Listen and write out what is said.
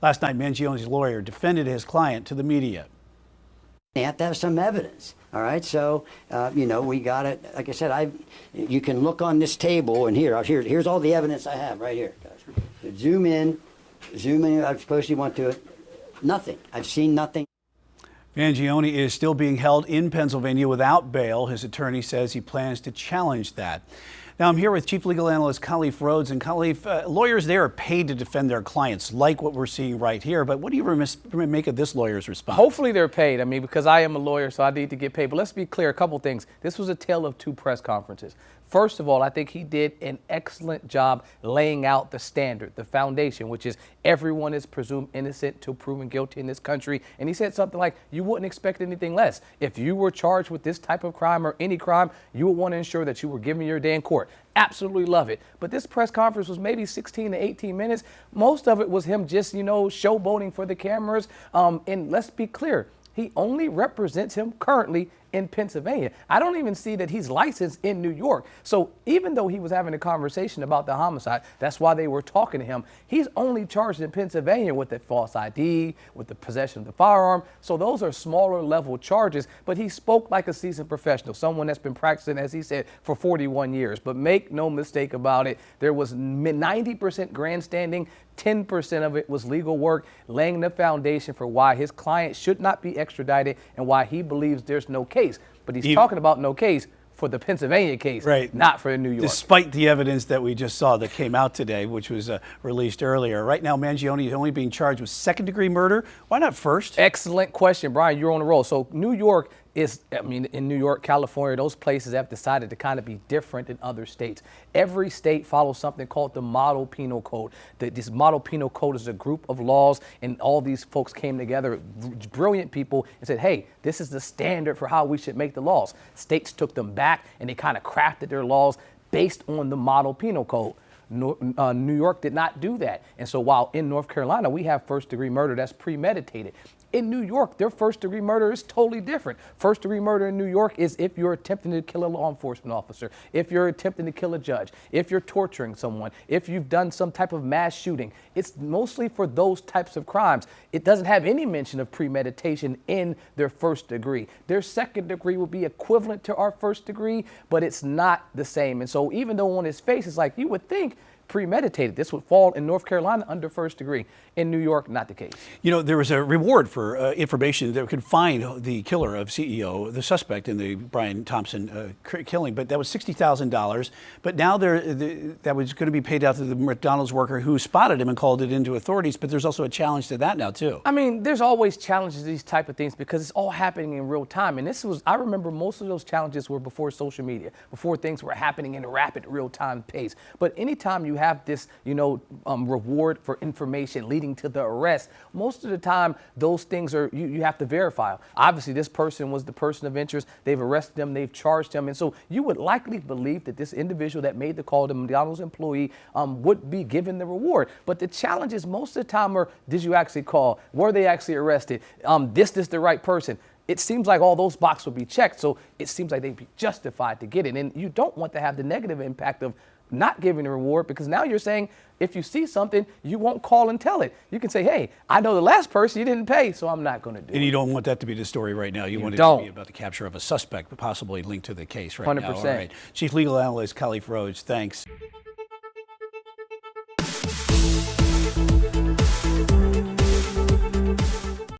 Last night, Mangione's lawyer defended his client to the media. You have to have some evidence, all right? So, we got it. Like I said, you can look on this table, and here's all the evidence I have right here. Zoom in. I suppose you want to. Nothing. I've seen nothing. Mangione is still being held in Pennsylvania without bail. His attorney says he plans to challenge that. Now I'm here with Chief Legal Analyst Khalif Rhodes. And Khalif, lawyers there are paid to defend their clients, like what we're seeing right here. But what do you make of this lawyer's response? Hopefully they're paid. I mean, because I am a lawyer, so I need to get paid. But let's be clear, a couple things. This was a tale of two press conferences. First of all, I think he did an excellent job laying out the standard, the foundation, which is everyone is presumed innocent until proven guilty in this country. And he said something like, you wouldn't expect anything less. If you were charged with this type of crime or any crime, you would want to ensure that you were given your day in court. Absolutely love it. But this press conference was maybe 16 to 18 minutes. Most of it was him just, showboating for the cameras. And let's be clear, he only represents him currently in Pennsylvania. I don't even see that he's licensed in New York. So even though he was having a conversation about the homicide, that's why they were talking to him, he's only charged in Pennsylvania with the false ID, with the possession of the firearm. So those are smaller level charges, but he spoke like a seasoned professional, someone that's been practicing, as he said, for 41 years. But make no mistake about it, there was 90% grandstanding, 10% of it was legal work, laying the foundation for why his client should not be extradited and why he believes there's no case. But he's talking about no case for the Pennsylvania case, right, not for New York. Despite the evidence that we just saw that came out today, which was released earlier. Right now, Mangione is only being charged with second-degree murder. Why not first? Excellent question, Brian. You're on the roll. So New York is, in New York, California, those places have decided to kind of be different than other states. Every state follows something called the Model Penal Code. This Model Penal Code is a group of laws, and all these folks came together, brilliant people, and said, hey, this is the standard for how we should make the laws. States took them back, and they kind of crafted their laws based on the Model Penal Code. New York did not do that. And so while in North Carolina, we have first-degree murder that's premeditated. In New York, their first-degree murder is totally different. First-degree murder in New York is if you're attempting to kill a law enforcement officer, if you're attempting to kill a judge, if you're torturing someone, if you've done some type of mass shooting. It's mostly for those types of crimes. It doesn't have any mention of premeditation in their first degree. Their second degree would be equivalent to our first degree, but it's not the same. And so even though on his face it's like you would think premeditated, this would fall in North Carolina under first degree. In New York, not the case. There was a reward for information that could find the killer of CEO, the suspect in the Brian Thompson killing, but that was $60,000. But now that was going to be paid out to the McDonald's worker who spotted him and called it into authorities. But there's also a challenge to that now too. I mean, there's always challenges to these type of things because it's all happening in real time. And I remember most of those challenges were before social media, before things were happening in a rapid real time pace. But anytime you have this, reward for information leading to the arrest, most of the time those things are, you have to verify. Obviously, this person was the person of interest. They've arrested him. They've charged him. And so you would likely believe that this individual that made the call, the McDonald's employee, would be given the reward. But the challenge is most of the time did you actually call? Were they actually arrested? This the right person? It seems like all those boxes would be checked. So it seems like they'd be justified to get it. And you don't want to have the negative impact of not giving a reward, because now you're saying if you see something, you won't call and tell it. You can say, hey, I know the last person you didn't pay, so I'm not going to do it. And you don't want that to be the story right now. You want it to be about the capture of a suspect, possibly linked to the case right 100%. now. All right. Chief Legal Analyst Khalif Rhodes, thanks.